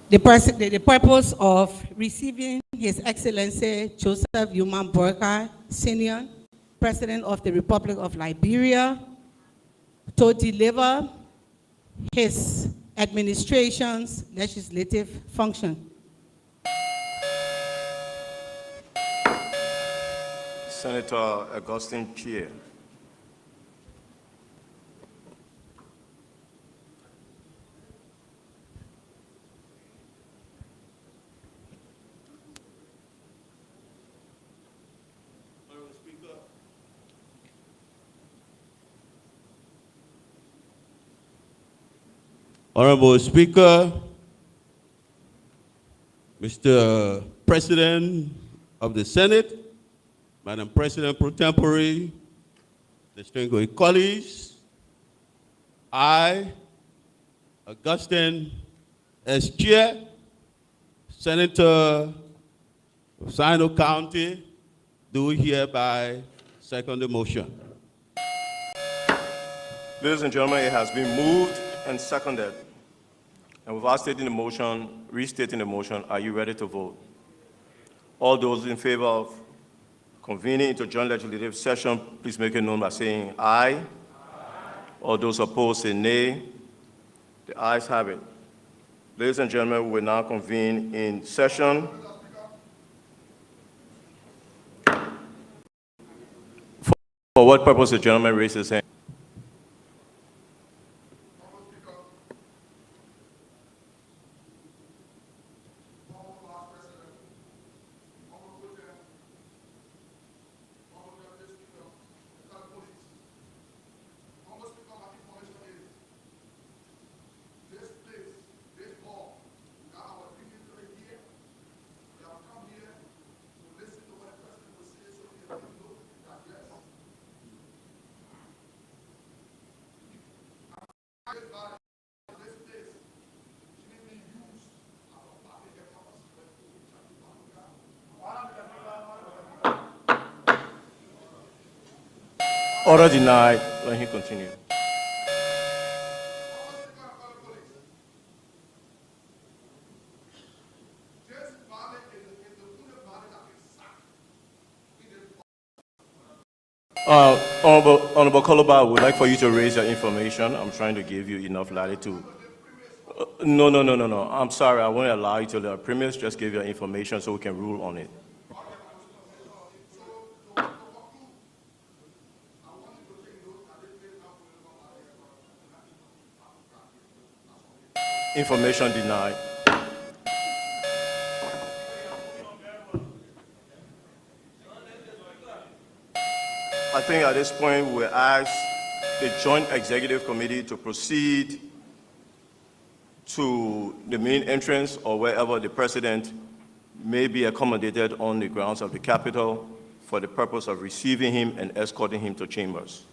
The purpose of receiving His Excellency Joseph Human Boakai, Senior, President of the Republic of Liberia, to deliver his administration's legislative function. Senator Augustine Chia. Honorable Speaker, Mr. President of the Senate, Madam President pro tempore, distinguished colleagues, I, Augustine S. Chair, Senator of Sino County, do hereby second the motion. Ladies and gentlemen, it has been moved and seconded. And without restating the motion, are you ready to vote? All those in favor of convening into joint legislative session, please make it known by saying aye. Aye. All those opposed say nay. The ayes have it. Ladies and gentlemen, we will now convene in session. For what purpose the gentleman raised his hand? Order denied. Let him continue. Honorable Koloba, I would like for you to raise your information. I'm trying to give you enough latitude. No. I'm sorry. I won't allow you to the premise. Just give your information so we can rule on it. Information denied. I think at this point we'll ask the Joint Executive Committee to proceed to the main entrance or wherever the President may be accommodated on the grounds of the Capitol for the purpose of receiving him and escorting him to chambers.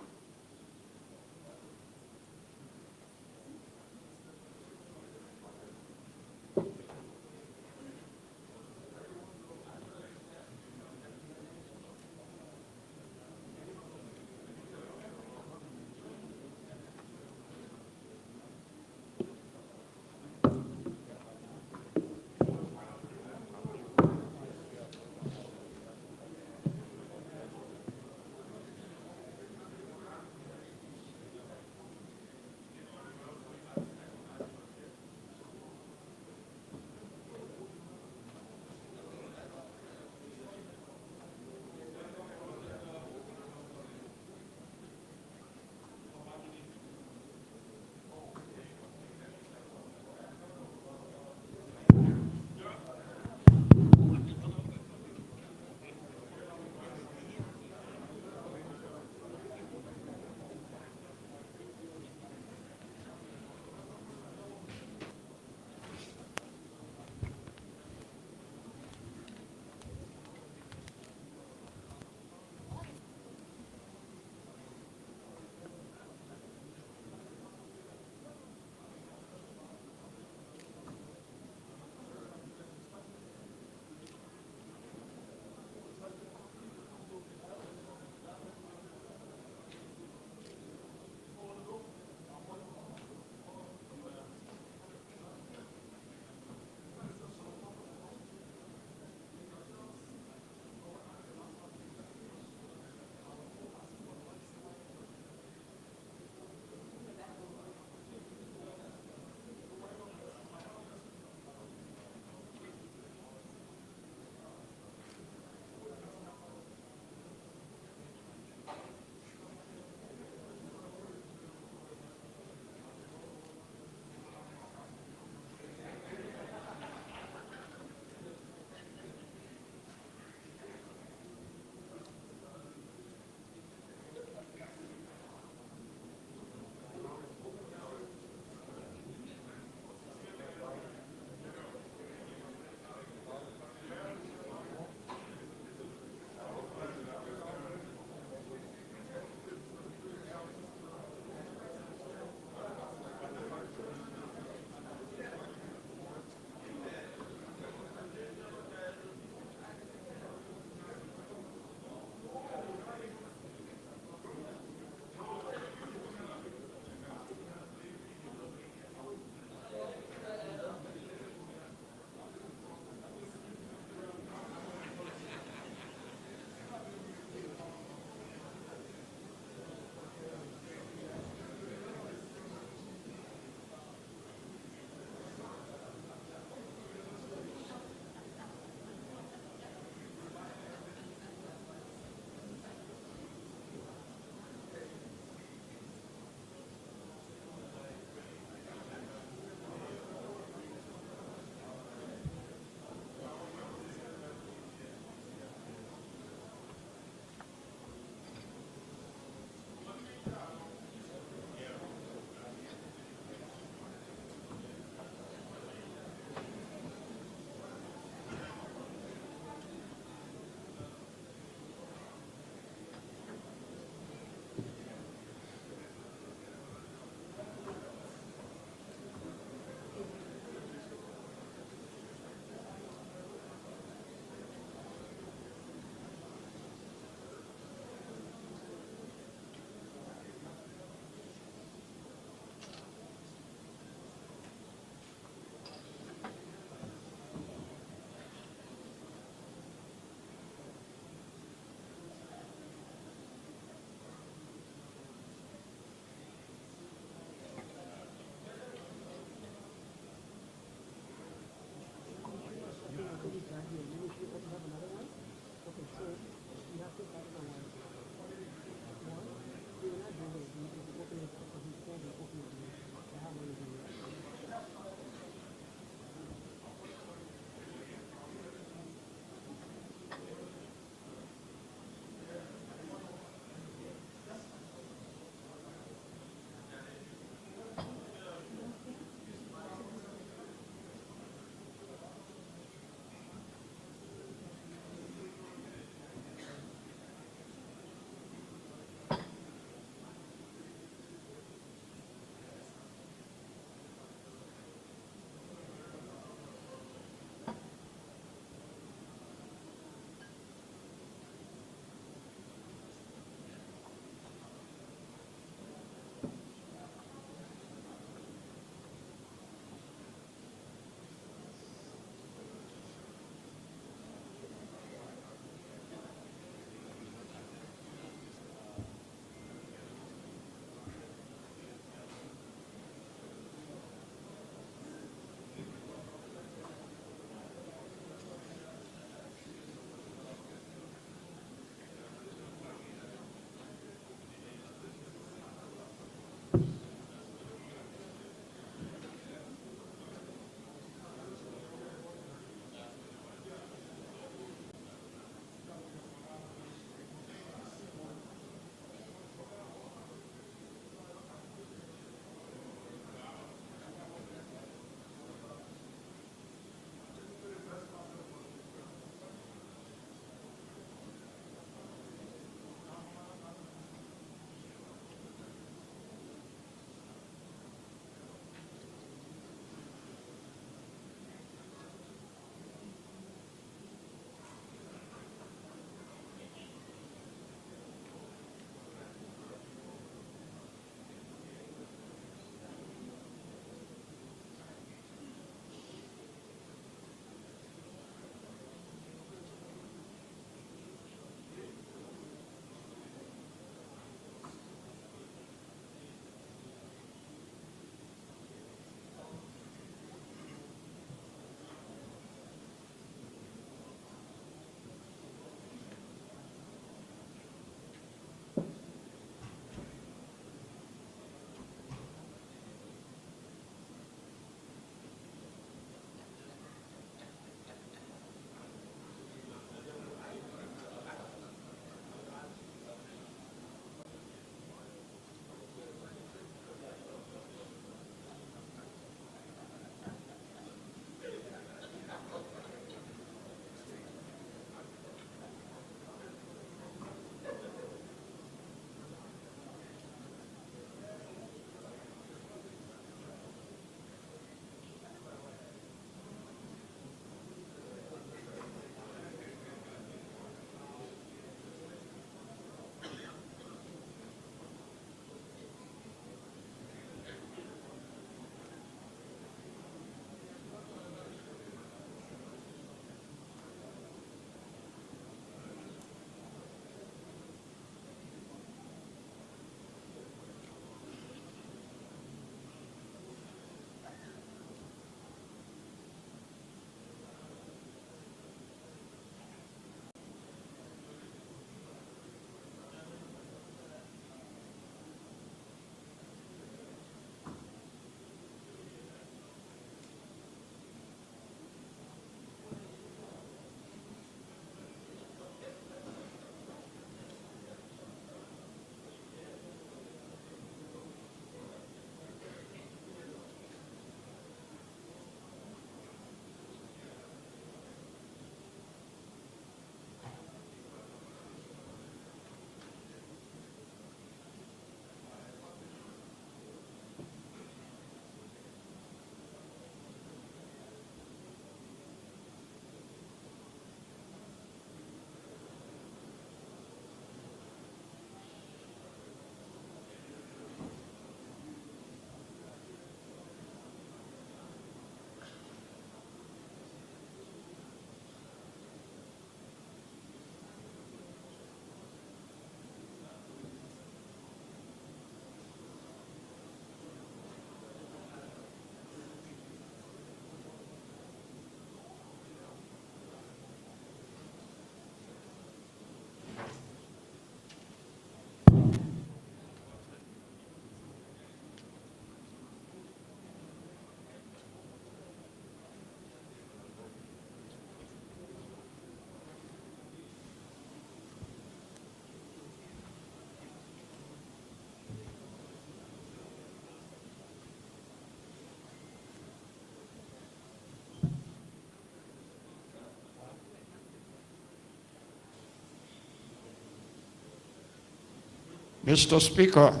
Mr. Speaker,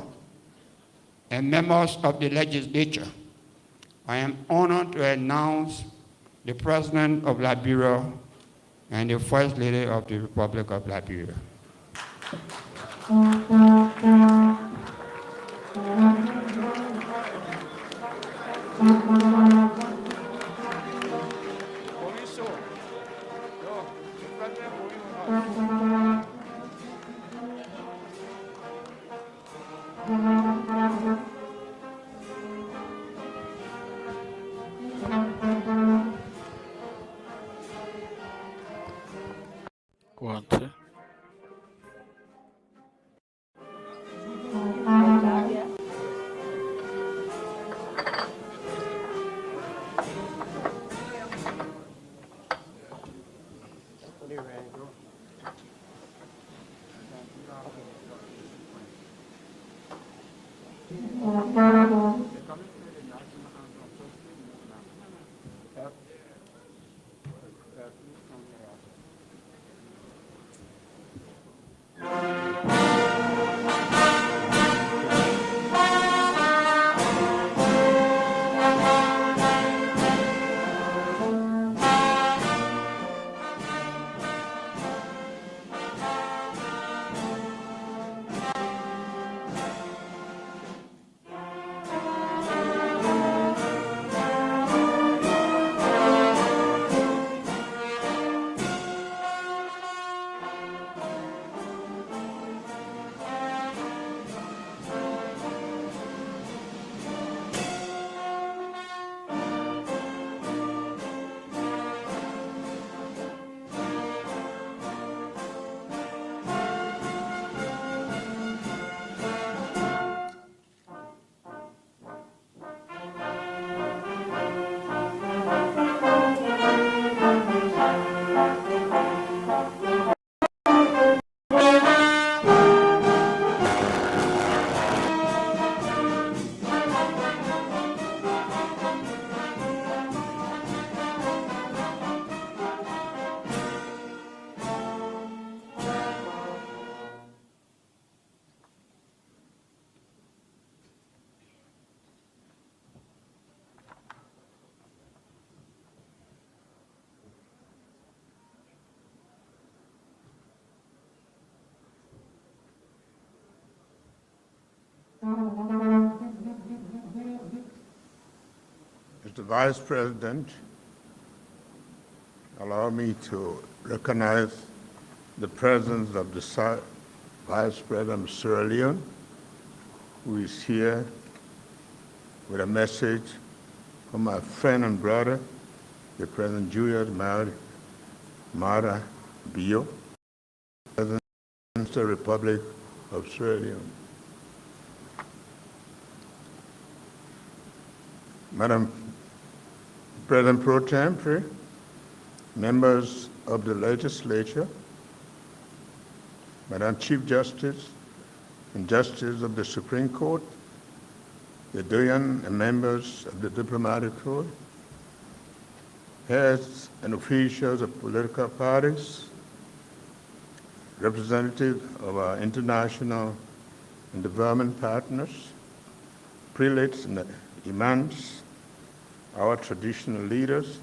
and members of the legislature, I am honored to announce the President of Liberia and the First Lady of the Republic of Liberia. One, two. Mr. Vice President, allow me to recognize the presence of the Vice President of Sierra Leone, who is here with a message from my friend and brother, the President Julius Mara Bio, President of the Republic of Sierra Leone. Madam President Pro Tempore, members of the legislature, Madam Chief Justice and Justice of the Supreme Court, the Doyen and members of the Diplomatic Corps, heads and officials of political parties, representatives of our international and development partners, prelates and imams, our traditional leaders,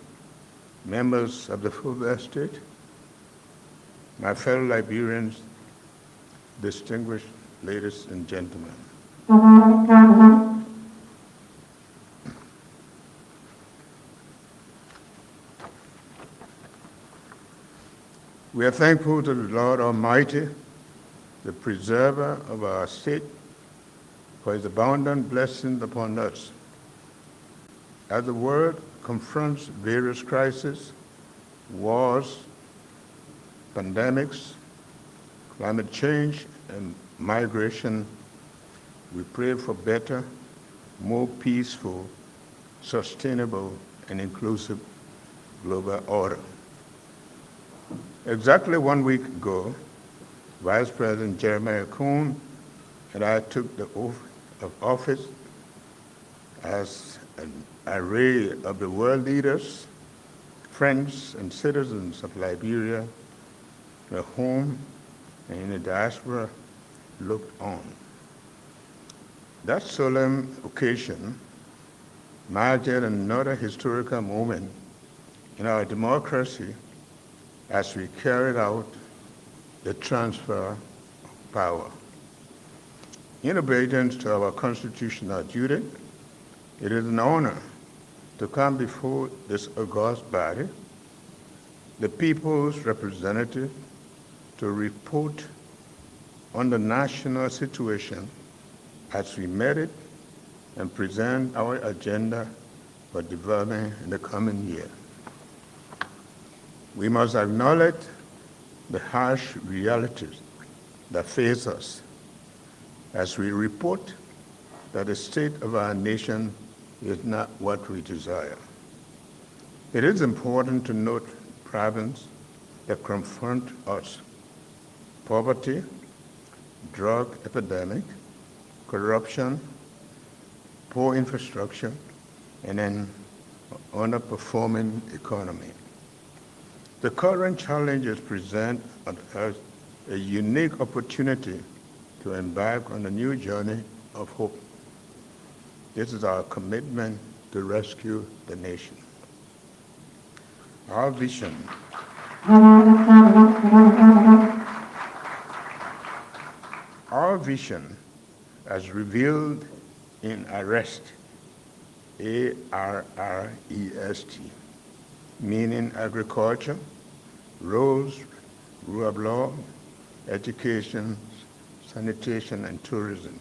members of the full estate, my fellow Liberians, distinguished ladies and gentlemen. We are thankful to the Lord Almighty, the preserver of our state, for his abundant blessings upon us. As the world confronts various crises, wars, pandemics, climate change, and migration, we pray for better, more peaceful, sustainable, and inclusive global order. Exactly 1 week ago, Vice President Jeremiah Kuhn and I took the oath of office as an array of the world leaders, friends, and citizens of Liberia, at home and in the diaspora, looked on. That solemn occasion marked another historical moment in our democracy as we carried out the transfer of power. In obedience to our constitutional duty, it is an honor to come before this august body, the people's representative, to report on the national situation as we met it and present our agenda for development in the coming year. We must acknowledge the harsh realities that face us as we report that the state of our nation is not what we desire. It is important to note problems that confront us: poverty, drug epidemic, corruption, poor infrastructure, and an underperforming economy. The current challenges present us a unique opportunity to embark on a new journey of hope. This is our commitment to rescue the nation. Our vision as revealed in ARREST, A-R-R-E-S-T, meaning agriculture, roads, rule of law, education, sanitation, and tourism,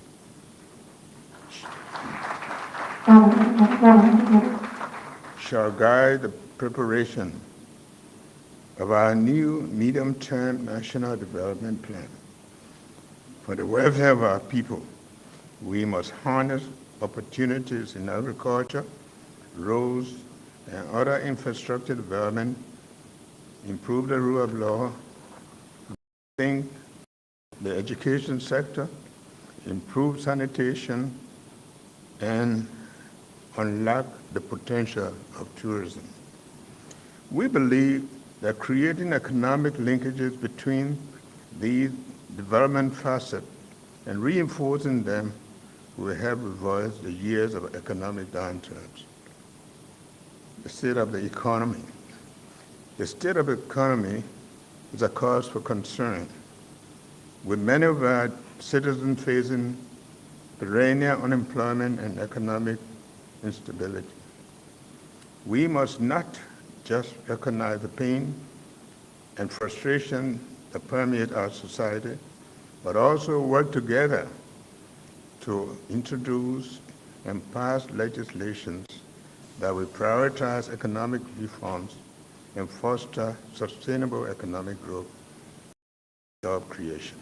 shall guide the preparation of our new medium-term national development plan. For the welfare of our people, we must harness opportunities in agriculture, roads, and other infrastructure development, improve the rule of law, think the education sector, improve sanitation, and unlock the potential of tourism. We believe that creating economic linkages between these development facets and reinforcing them will help reverse the years of economic downturns. The state of the economy. The state of the economy is a cause for concern, with many of our citizens facing perennial unemployment and economic instability. We must not just recognize the pain and frustration that permeate our society, but also work together to introduce and pass legislation that will prioritize economic reforms and foster sustainable economic growth and job creation.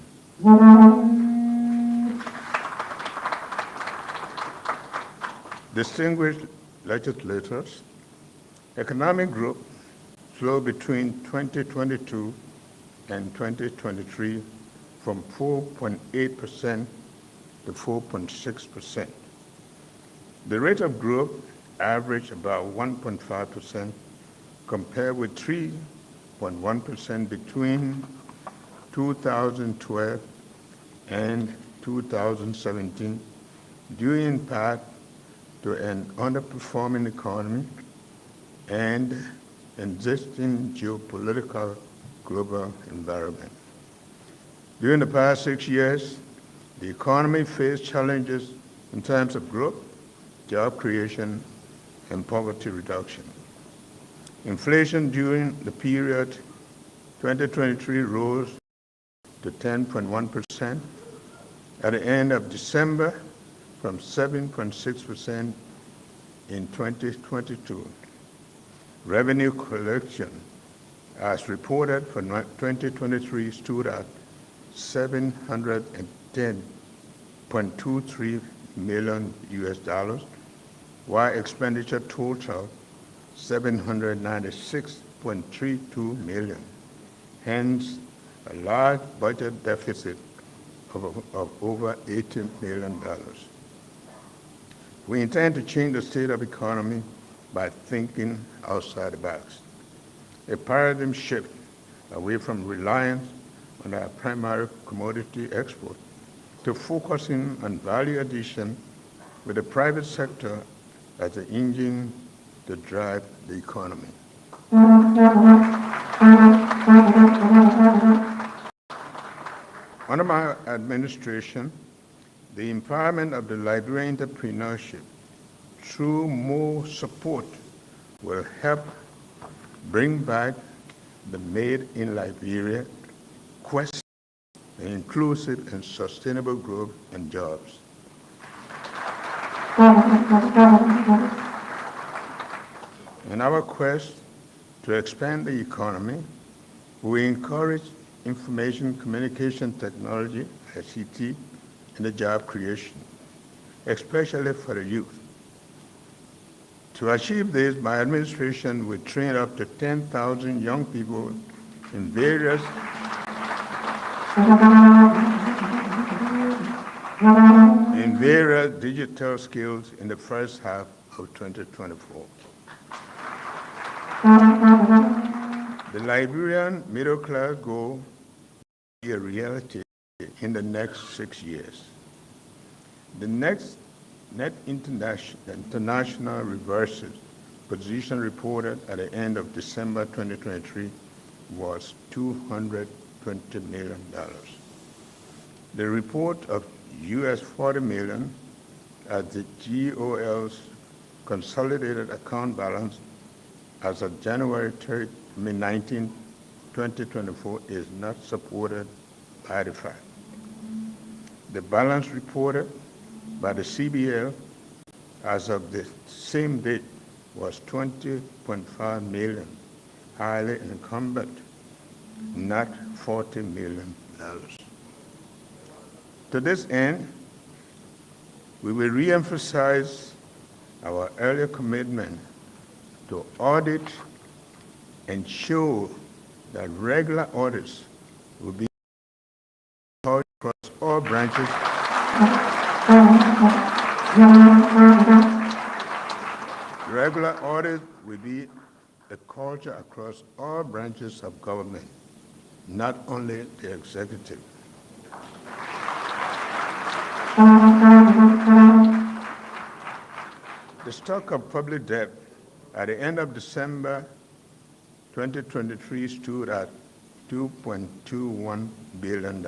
Distinguished legislators, economic growth slowed between 2022 and 2023 from 4.8% to 4.6%. The rate of growth averaged about 1.5% compared with 3.1% between 2012 and 2017, due in part to an underperforming economy and existing geopolitical global environment. During the past 6 years, the economy faced challenges in terms of growth, job creation, and poverty reduction. Inflation during the period 2023 rose to 10.1% at the end of December from 7.6% in 2022. Revenue collection, as reported for 2023, stood at $710.23 million US, while expenditure totaled $796.32 million. Hence, a large budget deficit of over $80 million. We intend to change the state of the economy by thinking outside the box. A paradigm shift away from reliance on our primary commodity export to focusing on value addition with the private sector as the engine to drive the economy. Under my administration, the empowerment of the Liberian entrepreneurship through more support will help bring back the Made in Liberia quest for inclusive and sustainable growth and jobs. In our quest to expand the economy, we encourage information communication technology, ICT, and the job creation, especially for the youth. To achieve this, my administration will train up to 10,000 young people in various digital skills in the first half of 2024. The Liberian middle class goal will be a reality in the next 6 years. The next net international reverses position reported at the end of December 2023 was $220 million. The report of US $40 million as the GOL's consolidated account balance as of January 19, 2024 is not supported by the fact. The balance reported by the CBL as of the same date was $20.5 million, highly incumbent, not $40 million. To this end, we will re-emphasize our earlier commitment to audit and show that regular audits will be across all branches regular audit will be a culture across all branches of government, not only the executive. The stock of public debt at the end of December 2023 stood at $2.21 billion,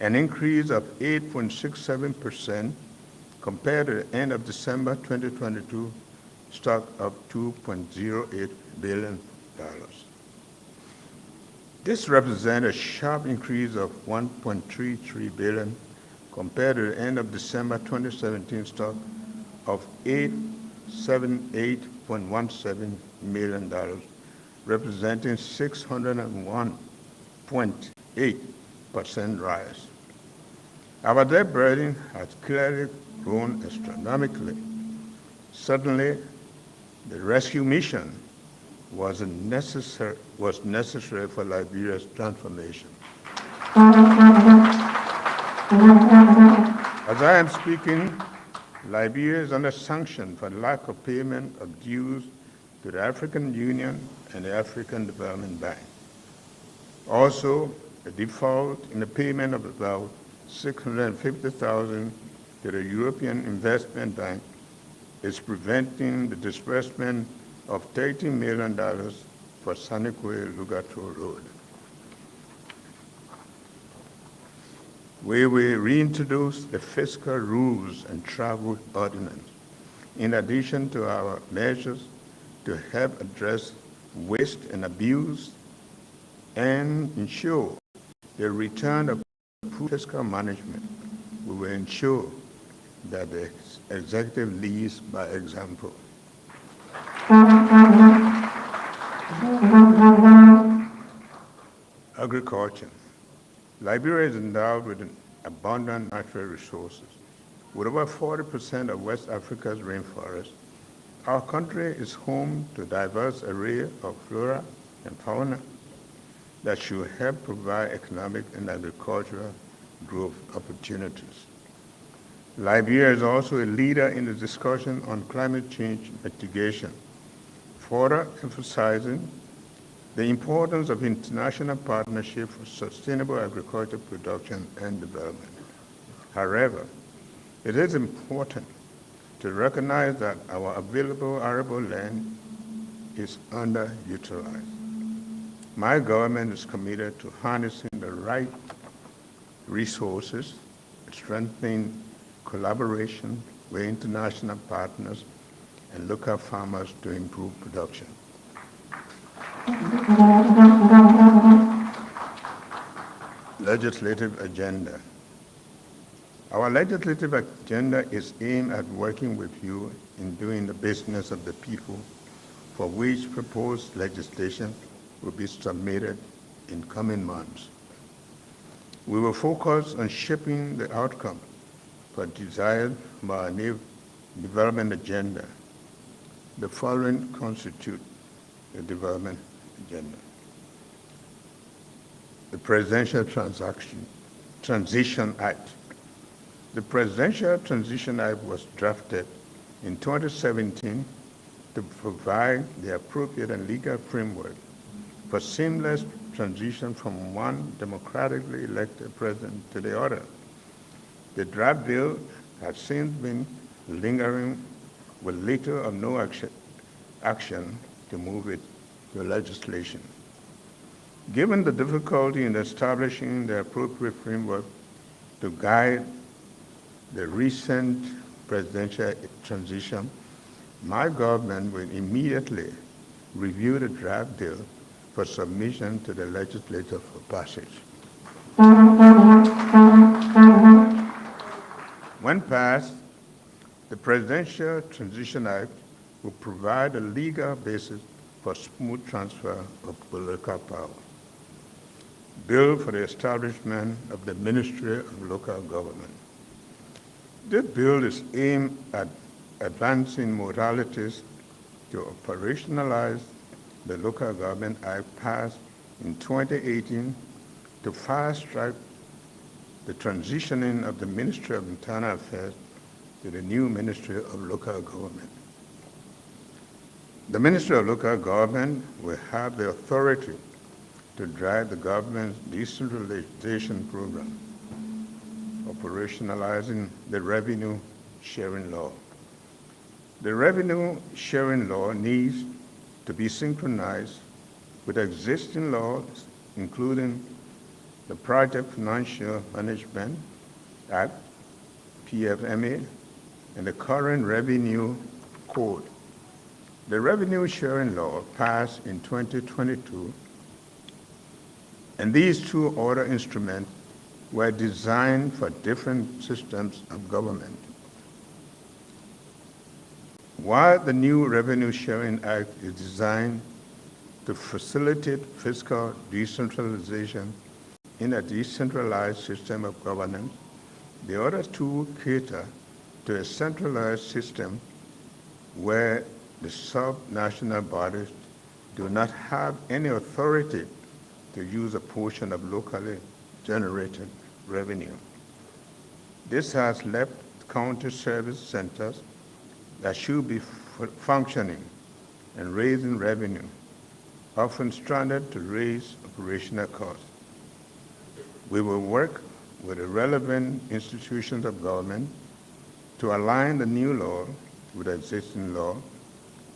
an increase of 8.67% compared to the end of December 2022 stock of $2.08 billion. This represents a sharp increase of $1.33 billion compared to the end of December 2017 stock of $878.17 million, representing 601.8% rise. Our debt burden has clearly grown astronomically. Suddenly, the rescue mission was necessary for Liberia's transformation. As I am speaking, Liberia is under sanction for lack of payment of dues to the African Union and the African Development Bank. Also, a default in the payment of about $650,000 to the European Investment Bank is preventing the disbursement of $30 million for Sanikwe-Lugato Road. We will reintroduce the fiscal rules and travel ordinance, in addition to our measures to help address waste and abuse and ensure the return of fiscal management. We will ensure that the executive leads by example. Agriculture. Liberia is endowed with abundant natural resources. With over 40% of West Africa's rainforest, our country is home to a diverse array of flora and fauna that should help provide economic and agricultural growth opportunities. Liberia is also a leader in the discussion on climate change mitigation, further emphasizing the importance of international partnership for sustainable agricultural production and development. However, It is important to recognize that our available arable land is underutilized. My government is committed to harnessing the right resources, strengthening collaboration with international partners and local farmers to improve production. Legislative agenda. Our legislative agenda is aimed at working with you in doing the business of the people, for which proposed legislation will be submitted in coming months. We will focus on shaping the outcome for desired by our new development agenda. The following constitute the development agenda. The Presidential Transition Act. The Presidential Transition Act was drafted in 2017 to provide the appropriate and legal framework for seamless transition from one democratically elected president to the other. The draft bill has since been lingering with little or no action to move it to legislation. Given the difficulty in establishing the appropriate framework to guide the recent presidential transition, my government will immediately review the draft bill for submission to the legislature for passage. When passed, the Presidential Transition Act will provide a legal basis for smooth transfer of political power. Bill for the establishment of the Ministry of Local Government. This bill is aimed at advancing modalities to operationalize the Local Government Act passed in 2018 to fast-track the transitioning of the Ministry of Internal Affairs to the new Ministry of Local Government. The Ministry of Local Government will have the authority to drive the government's decentralization program, operationalizing the revenue sharing law. The revenue sharing law needs to be synchronized with existing laws, including the Project Financial Management Act, PFMA, and the current Revenue Code. The revenue sharing law passed in 2022, and these two other instruments were designed for different systems of government. While the new Revenue Sharing Act is designed to facilitate fiscal decentralization in a decentralized system of governance, the other two cater to a centralized system where the sub-national bodies do not have any authority to use a portion of locally generated revenue. This has left county service centers that should be functioning and raising revenue, often stranded to raise operational costs. We will work with the relevant institutions of government to align the new law with existing law,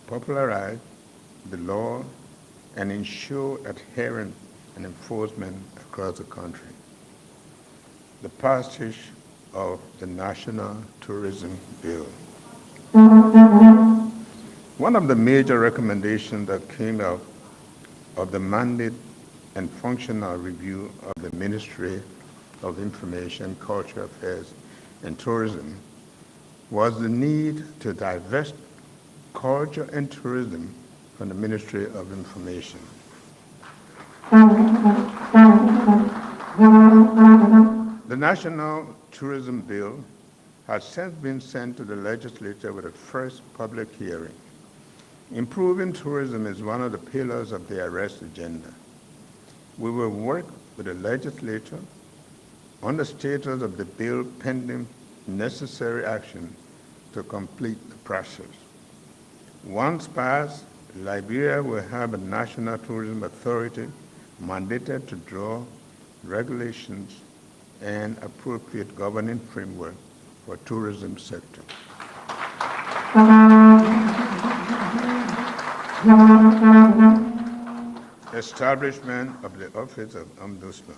popularize the law, and ensure adherence and enforcement across the country. The passage of the National Tourism Bill. One of the major recommendations that came out of the mandate and functional review of the Ministry of Information, Cultural Affairs, and Tourism was the need to divest culture and tourism from the Ministry of Information. The National Tourism Bill has since been sent to the legislature with a first public hearing. Improving tourism is one of the pillars of the arrest agenda. We will work with the legislature on the status of the bill pending necessary action to complete the process. Once passed, Liberia will have a national tourism authority mandated to draw regulations and appropriate governing framework for tourism sector. Establishment of the Office of Ombudsman.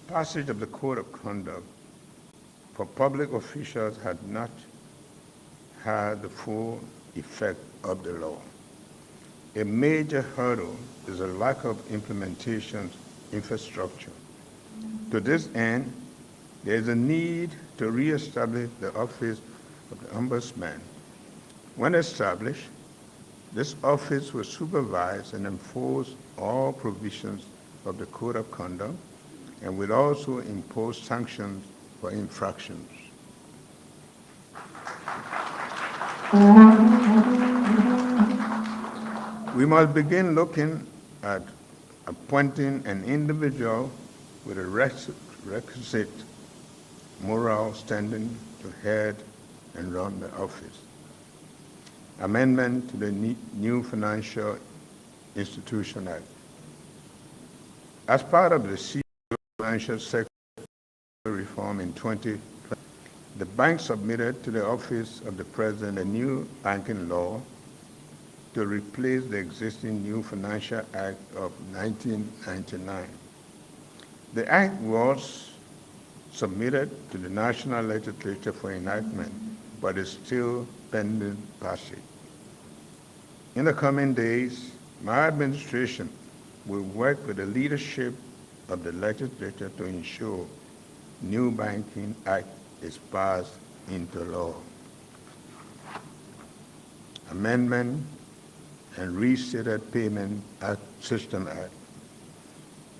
Passage of the Code of Conduct for public officials had not had the full effect of the law. A major hurdle is a lack of implementation infrastructure. To this end, there is a need to reestablish the Office of the Ombudsman. When established, this office will supervise and enforce all provisions of the Code of Conduct and will also impose sanctions for infractions. We must begin looking at appointing an individual with a requisite moral standing to head and run the office. Amendment to the new Financial Institution Act. As part of the financial sector reform in 2020, the bank submitted to the Office of the President a new banking law to replace the existing New Financial Act of 1999. The act was submitted to the National Legislature for enactment, but is still pending passage. In the coming days, my administration will work with the leadership of the legislature to ensure new Banking Act is passed into law. Amendment and Restated Payment System Act.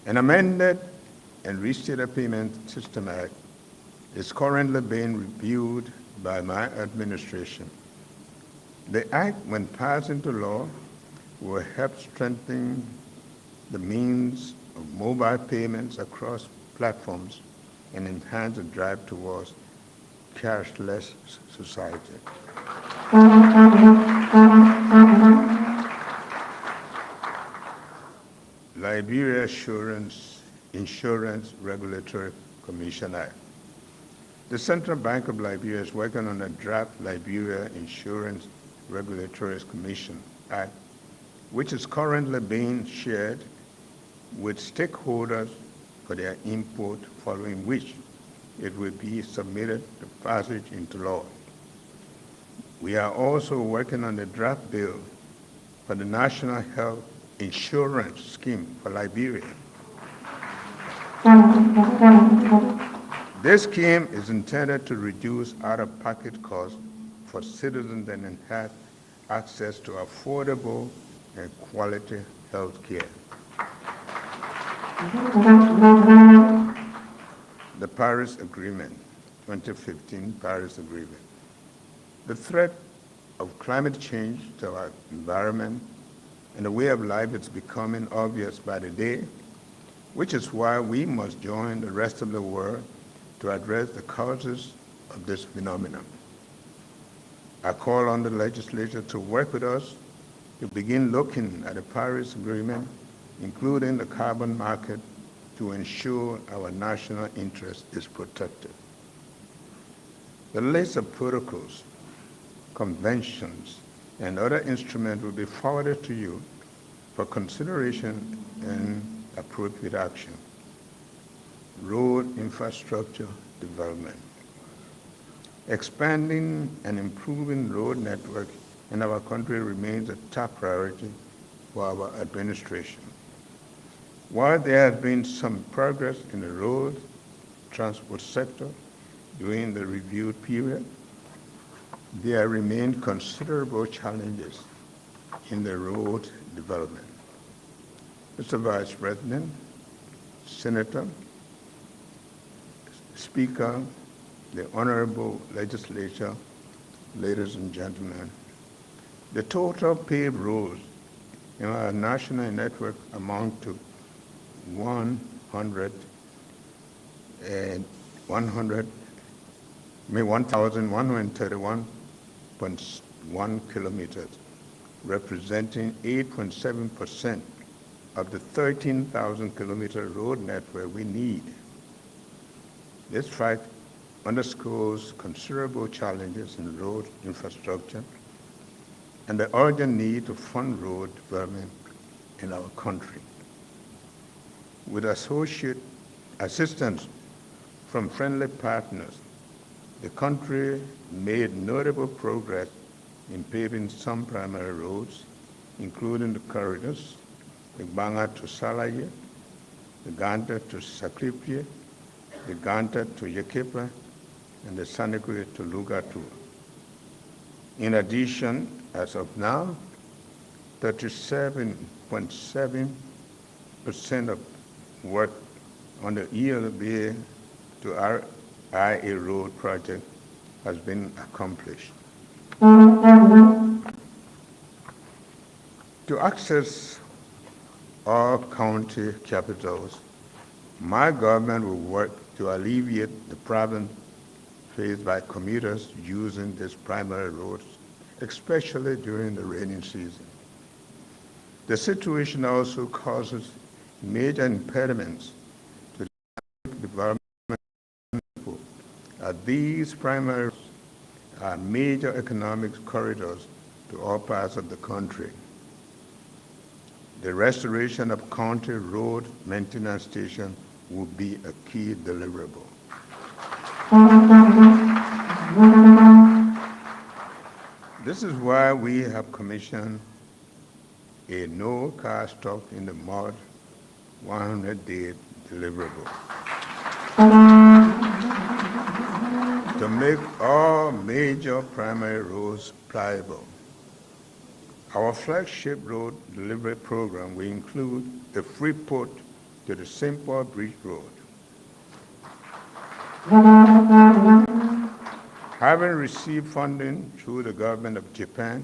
An amended and Restated Payment System Act is currently being reviewed by my administration. The Act, when passed into law, will help strengthen the means of mobile payments across platforms and enhance the drive towards cashless society. Liberia Insurance Regulatory Commission Act. The Central Bank of Liberia is working on a draft Liberia Insurance Regulatory Commission Act, which is currently being shared with stakeholders for their input, following which it will be submitted to passage into law. We are also working on the draft bill for the National Health Insurance Scheme for Liberia. This scheme is intended to reduce out-of-pocket costs for citizens and enhance access to affordable and quality health care. The Paris Agreement, 2015 Paris Agreement. The threat of climate change to our environment and the way of life is becoming obvious by the day, which is why we must join the rest of the world to address the causes of this phenomenon. I call on the legislature to work with us to begin looking at the Paris Agreement, including the carbon market, to ensure our national interest is protected. The list of protocols, conventions, and other instruments will be forwarded to you for consideration and appropriate action. Road infrastructure development. Expanding and improving road network in our country remains a top priority for our administration. While there has been some progress in the road transport sector during the reviewed period, there remain considerable challenges in the road development. Mr. Vice President, Senator, Speaker, the Honorable Legislature, ladies and gentlemen, the total paved roads in our national network amount to 1,131.1 kilometers, representing 8.7% of the 13,000 kilometer road network we need. This fact underscores considerable challenges in road infrastructure and the urgent need to fund road development in our country. With associate assistance from friendly partners, the country made notable progress in paving some primary roads, including the corridors, the Banga to Salaye, the Ganta to Saklipye, the Ganta to Yekepa, and the Sanekwe to Lugatu. In addition, as of now, 37.7% of work on the ELBA to RIA road project has been accomplished. To access all county capitals, my government will work to alleviate the problem faced by commuters using these primary roads, especially during the rainy season. The situation also causes major impediments to development, as these primary roads are major economic corridors to all parts of the country. The restoration of county road maintenance stations will be a key deliverable. This is why we have commissioned a no car stuck in the mud 100-day deliverable to make all major primary roads pliable. Our flagship road delivery program will include a free port to the St. Paul Bridge Road. Having received funding through the government of Japan,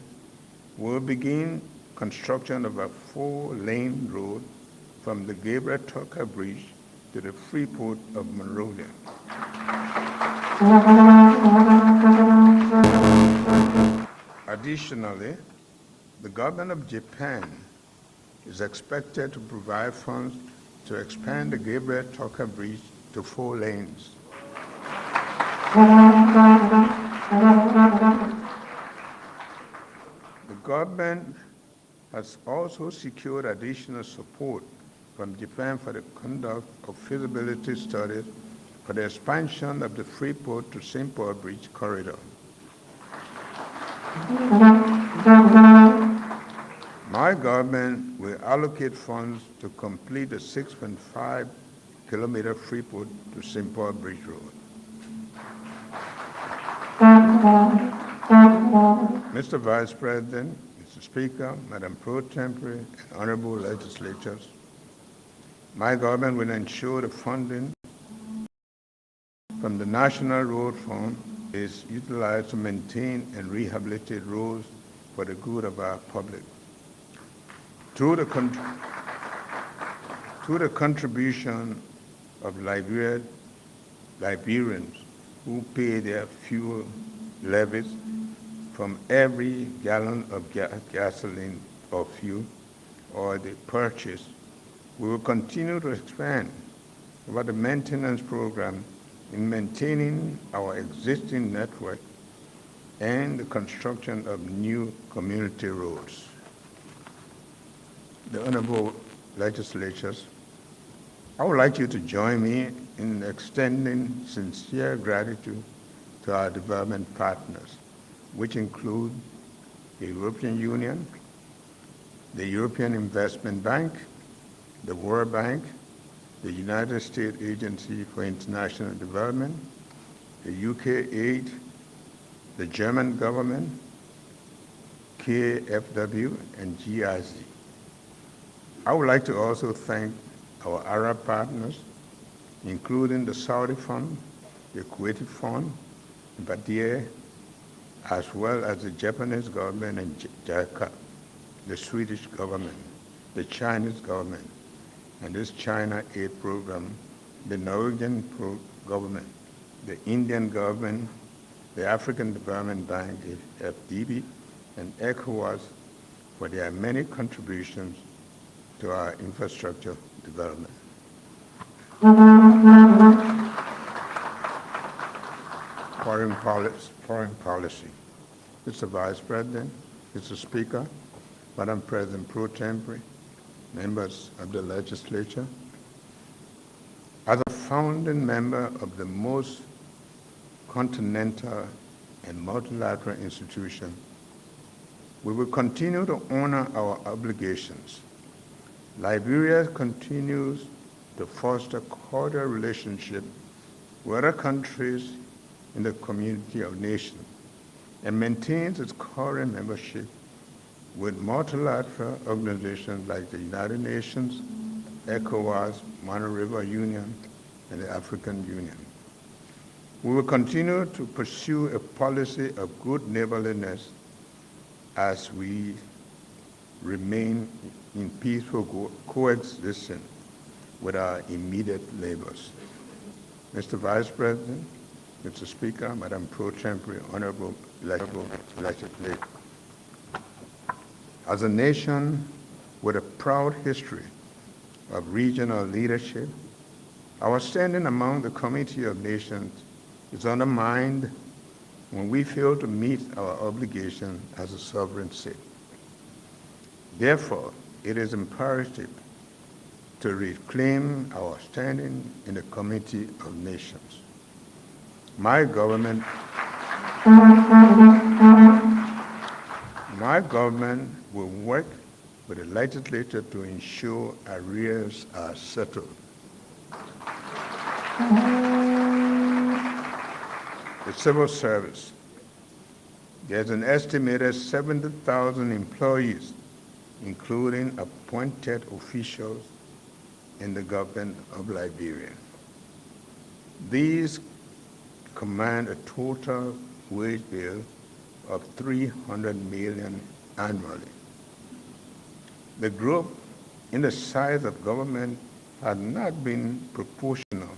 we'll begin construction of a 4-lane road from the Gabriel Tucker Bridge to the free port of Monrovia. Additionally, the government of Japan is expected to provide funds to expand the Gabriel Tucker Bridge to 4 lanes. The government has also secured additional support from Japan for the conduct of feasibility studies for the expansion of the Freeport to St. Paul Bridge corridor. My government will allocate funds to complete the 6.5-kilometer Freeport to St. Paul Bridge Road. Mr. Vice President, Mr. Speaker, Madam Pro Tempore, and honorable legislators, my government will ensure the funding from the National Road Fund is utilized to maintain and rehabilitate roads for the good of our public. Through the contribution of Liberians who pay their fuel levies from every gallon of gasoline or fuel or the purchase, we will continue to expand about the maintenance program in maintaining our existing network and the construction of new community roads. The honorable legislators, I would like you to join me in extending sincere gratitude to our development partners, which include the European Union, the European Investment Bank, the World Bank, the United States Agency for International Development, the UK Aid, the German government, KFW, and GIZ. I would like to also thank our Arab partners, including the Saudi Fund, the Kuwaiti Fund, Badia, as well as the Japanese government and JICA, the Swedish government, the Chinese government, and this China Aid program, the Norwegian government, the Indian government, the African Development Bank, FDB, and ECOWAS for their many contributions to our infrastructure development. foreign policy. Mr. Vice President, Mr. Speaker, Madam President Pro Tempore, members of the legislature, as a founding member of the most continental and multilateral institution, we will continue to honor our obligations. Liberia continues to foster cordial relationship with other countries in the community of nations and maintains its current membership with multilateral organizations like the United Nations, ECOWAS, Mono River Union, and the African Union. We will continue to pursue a policy of good neighborliness as we remain in peaceful coexistence with our immediate neighbors. Mr. Vice President, Mr. Speaker, Madam Pro Tempore, Honorable Legislature, as a nation with a proud history of regional leadership, our standing among the Community of Nations is undermined when we fail to meet our obligation as a sovereign state. Therefore, it is imperative to reclaim our standing in the Community of Nations. My government will work with the legislature to ensure arrears are settled. The civil service. There's an estimated 70,000 employees, including appointed officials in the government of Liberia. These command a total wage bill of $300 million annually. The growth in the size of government has not been proportional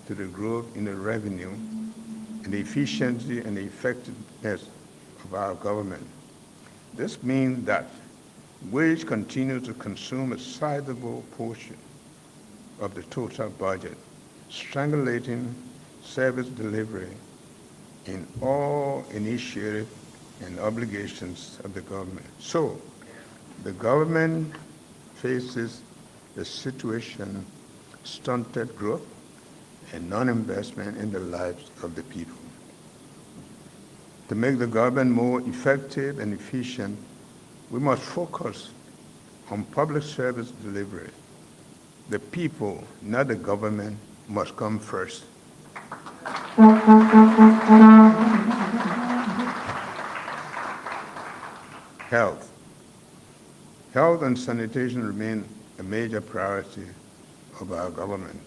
to the growth in the revenue and the efficiency and the effectiveness of our government. This means that wage continues to consume a sizable portion of the total budget, strangulating service delivery in all initiatives and obligations of the government. So, the government faces the situation stunted growth and non-investment in the lives of the people. To make the government more effective and efficient, we must focus on public service delivery. The people, not the government, must come first. Health. Health and sanitation remain a major priority of our government.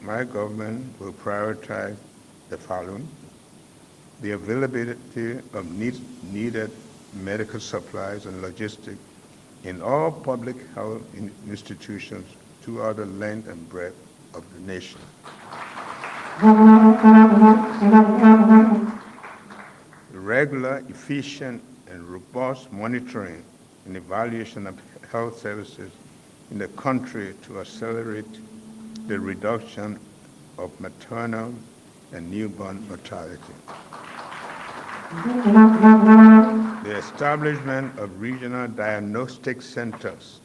My government will prioritize the following: the availability of needed medical supplies and logistics in all public health institutions throughout the length and breadth of the nation. Regular, efficient, and robust monitoring and evaluation of health services in the country to accelerate the reduction of maternal and newborn mortality. The establishment of regional diagnostic centers,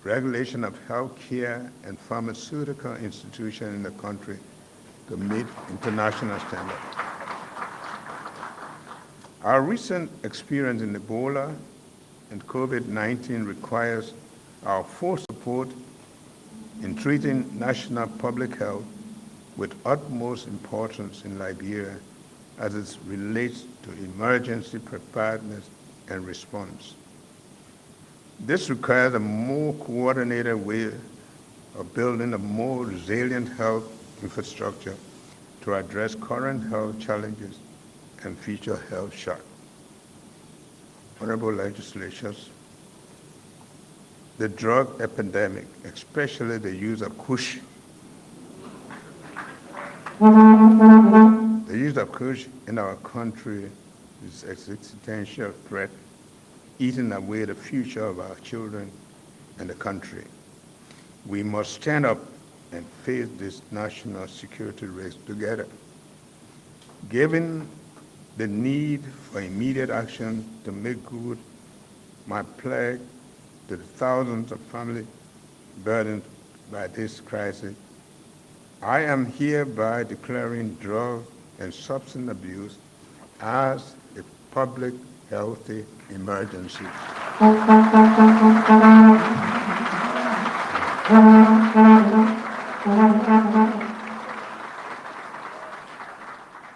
regulation of healthcare and pharmaceutical institutions in the country to meet international standards. Our recent experience in Ebola and COVID-19 requires our full support in treating national public health with utmost importance in Liberia as it relates to emergency preparedness and response. This requires a more coordinated way of building a more resilient health infrastructure to address current health challenges and future health shocks. Honorable legislators, the drug epidemic, especially the use of kush, in our country is an existential threat, eating away the future of our children and the country. We must stand up and face this national security risk together. Given the need for immediate action to make good my pledge to the thousands of families burdened by this crisis, I am hereby declaring drug and substance abuse as a public health emergency.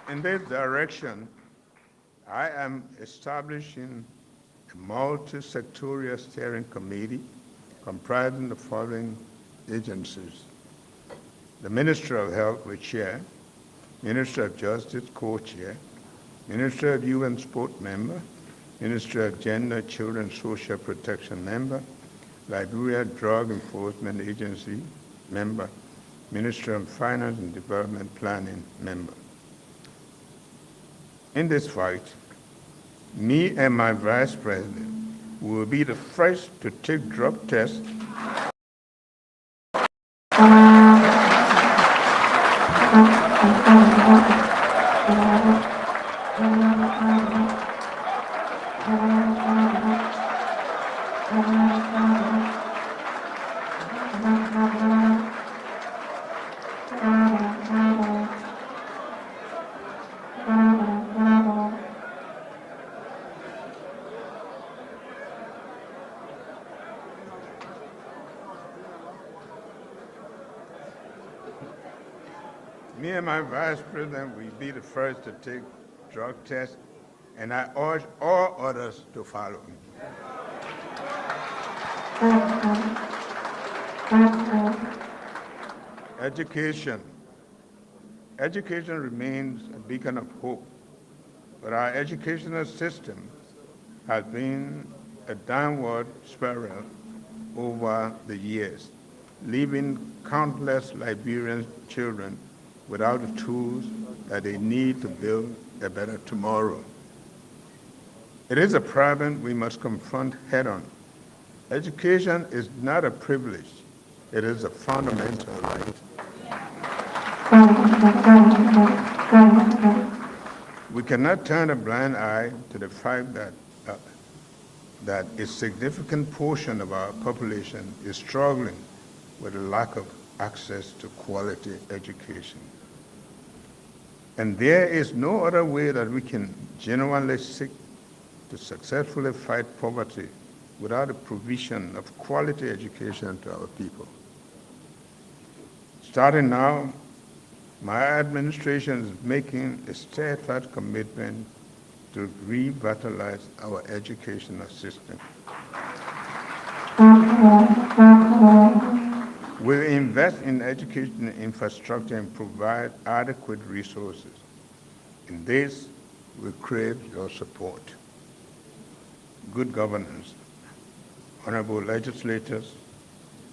In this direction, I am establishing a multi-sectorial steering committee comprising the following agencies: the Minister of Health will chair, Minister of Justice co-chair, Minister of Youth and Sport member, Minister of Gender, Children, Social Protection member, Liberia Drug Enforcement Agency member, Minister of Finance and Development Planning member. In this fight, me and my Vice President will be the first to take drug tests Me and my Vice President will be the first to take drug tests, and I urge all others to follow me. Education. Education remains a beacon of hope, but our educational system has been a downward spiral over the years, leaving countless Liberian children without the tools that they need to build a better tomorrow. It is a problem we must confront head-on. Education is not a privilege, it is a fundamental right. We cannot turn a blind eye to the fact that a significant portion of our population is struggling with a lack of access to quality education. And there is no other way that we can genuinely seek to successfully fight poverty without the provision of quality education to our people. Starting now, my administration is making a steadfast commitment to revitalize our educational system. We'll invest in education infrastructure and provide adequate resources. In this, we crave your support. Good governance. Honorable legislators,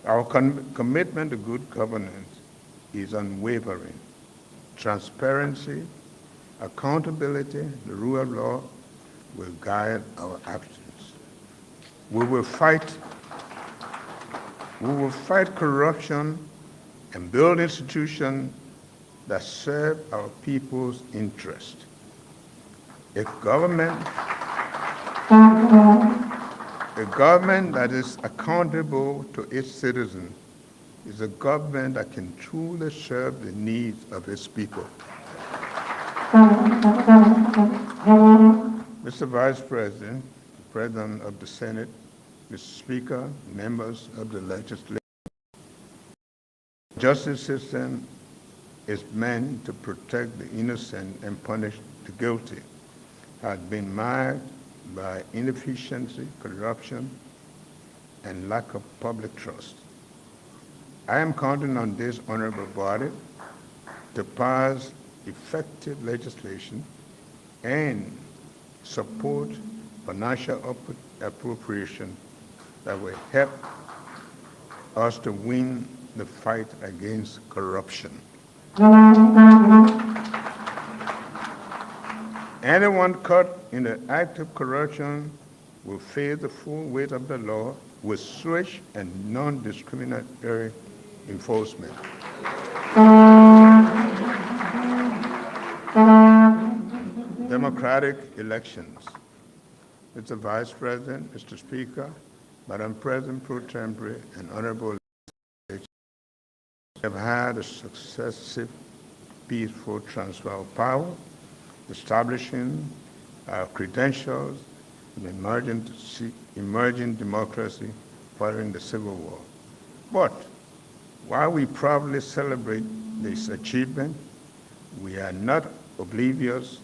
our commitment to good governance is unwavering. Transparency, accountability, the rule of law will guide our actions. We will fight corruption and build institutions that serve our people's interest. A government that is accountable to its citizens is a government that can truly serve the needs of its people. Mr. Vice President, President of the Senate, Mr. Speaker, members of the legislature, the justice system is meant to protect the innocent and punish the guilty, has been marred by inefficiency, corruption, and lack of public trust. I am counting on this honorable body to pass effective legislation and support financial appropriation that will help us to win the fight against corruption. Anyone caught in the act of corruption will face the full weight of the law with swift and non-discriminatory enforcement. Democratic elections. Mr. Vice President, Mr. Speaker, Madam President Pro Tempore, and Honorable legislators have had a successive peaceful transfer of power, establishing our credentials in emerging democracy following the Civil War. But while we proudly celebrate this achievement, we are not oblivious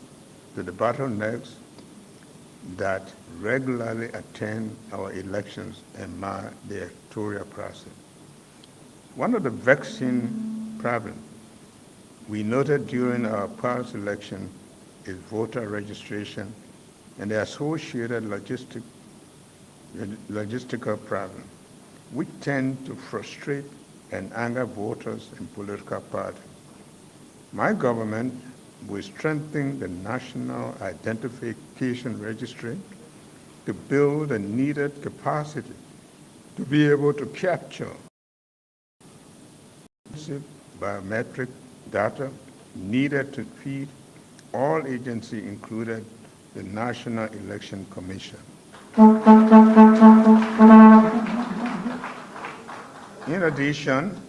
to the bottlenecks that regularly attend our elections and mar the electoral process. One of the vexing problems we noted during our past election is voter registration and the associated logistical problems, which tend to frustrate and anger voters and political parties. My government will strengthen the National Identification Registry to build the needed capacity to be able to capture biometric data needed to feed all agencies, including the National Election Commission. In addition,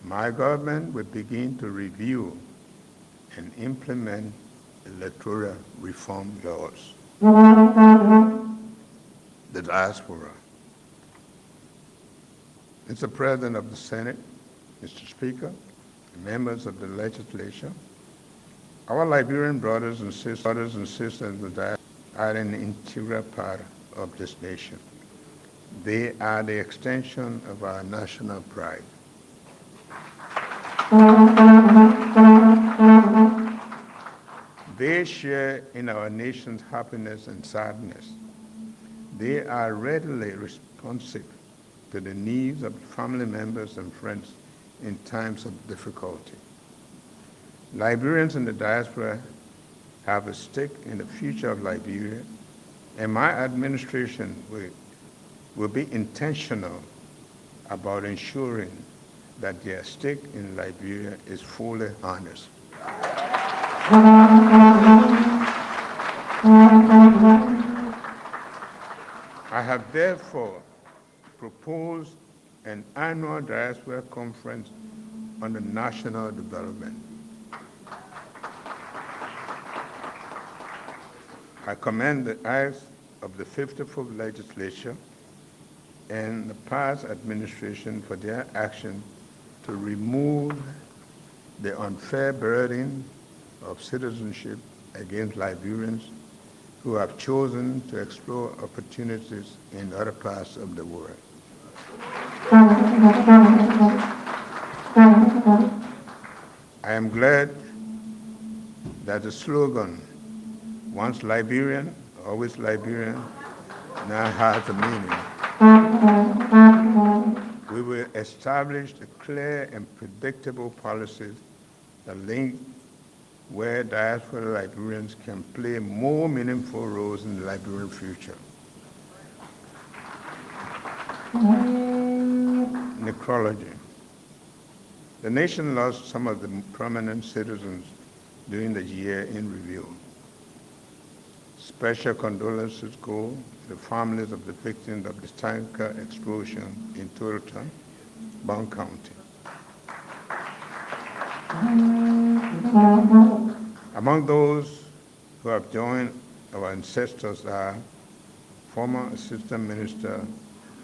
my government will begin to review and implement electoral reform laws. The diaspora. Mr. President of the Senate, Mr. Speaker, members of the legislature, our Liberian brothers and sisters in the diaspora are an integral part of this nation. They are the extension of our national pride. They share in our nation's happiness and sadness. They are readily responsive to the needs of family members and friends in times of difficulty. Liberians in the diaspora have a stake in the future of Liberia, and my administration will be intentional about ensuring that their stake in Liberia is fully honest. I have therefore proposed an annual diaspora conference on the national development. I commend the acts of the 54th legislature and the past administration for their action to remove the unfair burden of citizenship against Liberians who have chosen to explore opportunities in other parts of the world. I am glad that the slogan, "Once Liberian, always Liberian," now has a meaning. We will establish a clear and predictable policies that link where diaspora Liberians can play more meaningful roles in the Liberian future. Necrology. The nation lost some of the prominent citizens during the year in review. Special condolences go to the families of the victims of the tanker explosion in Tulsa, Bond County. Among those who have joined our ancestors are former Assistant Minister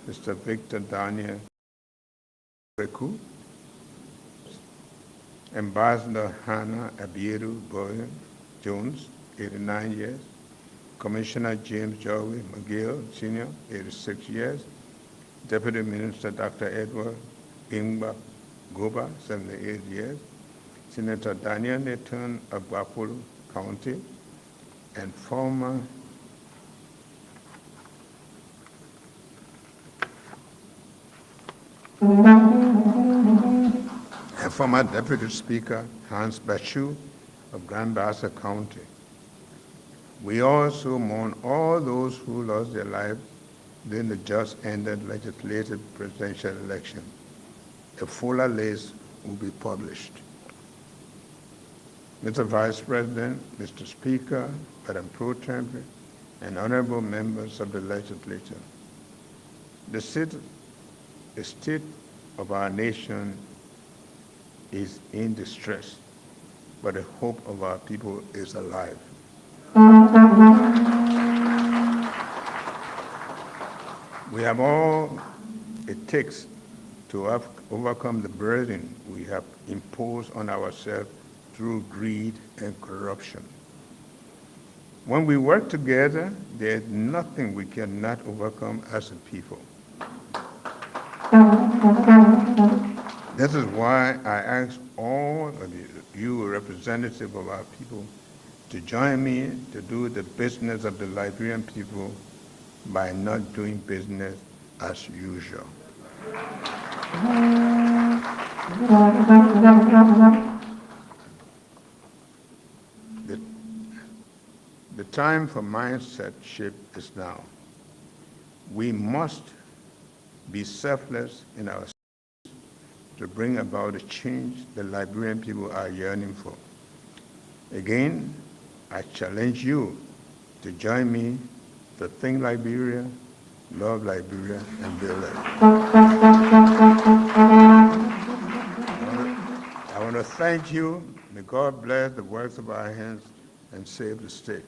Mr. Victor Daniel Beku, Ambassador Hannah Abiedu Boyan Jones, 89 years, Commissioner James Joey McGill, Sr., 86 years, Deputy Minister Dr. Edward Ingba Goba, 78 years, Senator Daniel Nathan of Guapolo County, and former Deputy Speaker Hans Bachu of Grand Bassa County. We also mourn all those who lost their lives during the just ended legislative presidential election. a fuller list will be published. Mr. Vice President, Mr. Speaker, Madam Pro Tem, and honorable members of the legislature, the state of our nation is in distress, but the hope of our people is alive. We have all it takes to overcome the burden we have imposed on ourselves through greed and corruption. When we work together, there's nothing we cannot overcome as a people. This is why I ask all of you representatives of our people to join me to do the business of the Liberian people by not doing business as usual. The time for mindset shift is now. We must be selfless in our to bring about the change the Liberian people are yearning for. Again, I challenge you to join me to think Liberia, love Liberia, and build Liberia. I want to thank you. May God bless the works of our hands and save the state.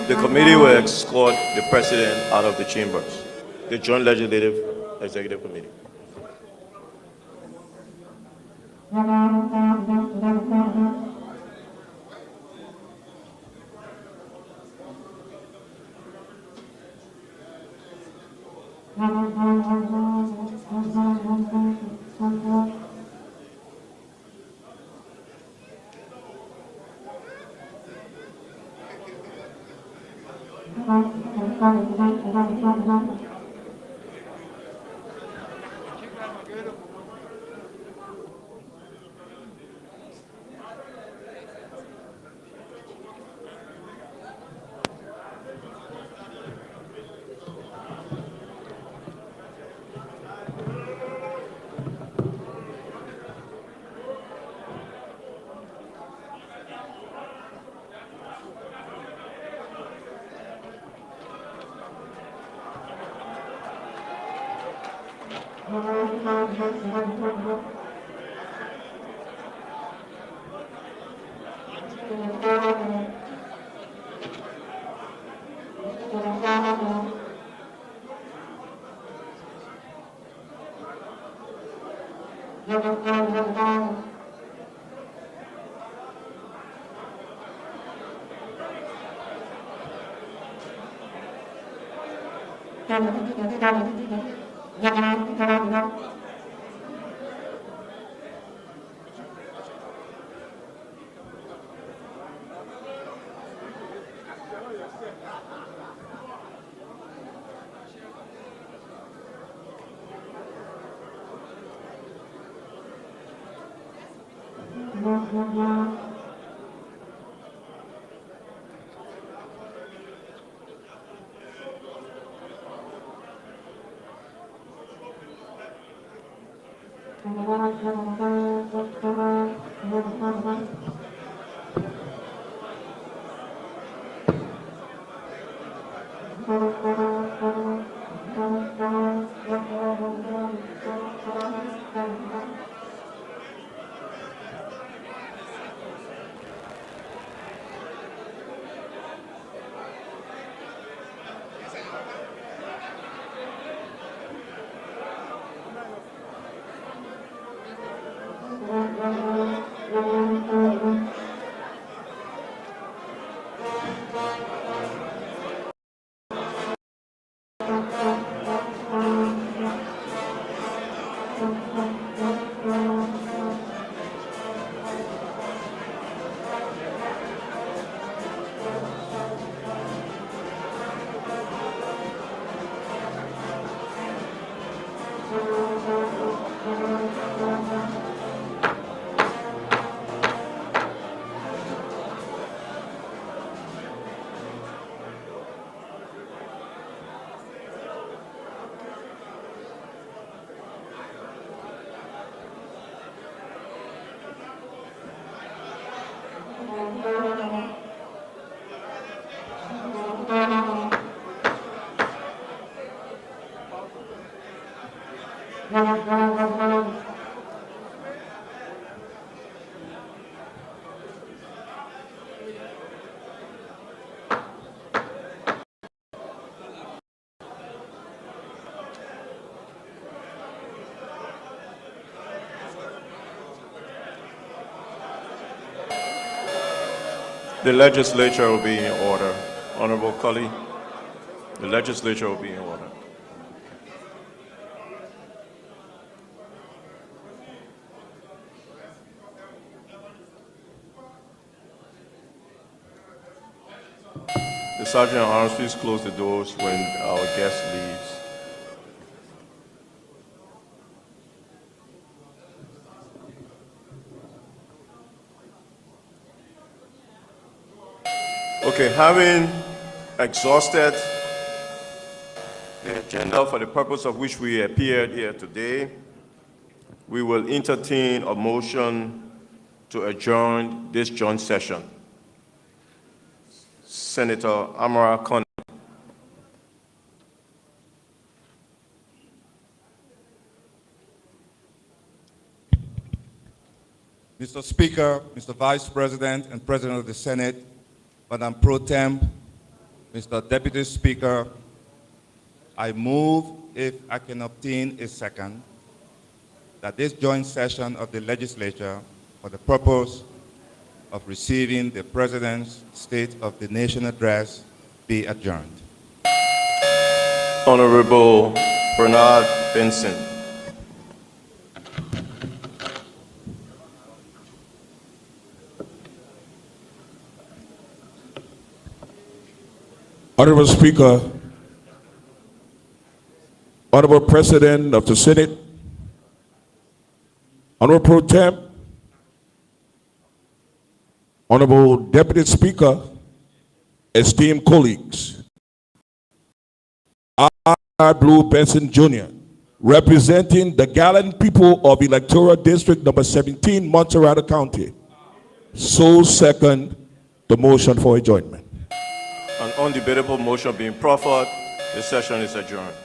The committee will escort the president out of the chambers. The Joint Legislative Executive Committee. The legislature will be in order. Honorable Cully, the legislature will be in order. The Sergeant at Arms, please close the doors when our guest leaves. Okay, having exhausted the agenda for the purpose of which we appeared here today, we will entertain a motion to adjourn this joint session. Senator Amara Conner. Mr. Speaker, Mr. Vice President and President of the Senate, Madam Pro Tem, Mr. Deputy Speaker, I move, if I can obtain a second, that this joint session of the legislature for the purpose of receiving the President's State of the Nation address be adjourned. Honorable Bernard Benson. Honorable Speaker, Honorable President of the Senate, Honorable Pro Tem, Honorable Deputy Speaker, esteemed colleagues, I, Blue Benson Jr., representing the gallant people of Electoral District number 17, Montserrat County, so second the motion for adjournment. An undebatable motion being proffered, the session is adjourned.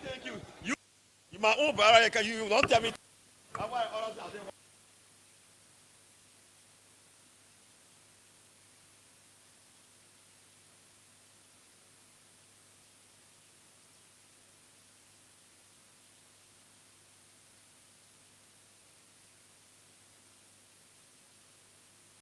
Thank you. You my own brother, you don't tell me.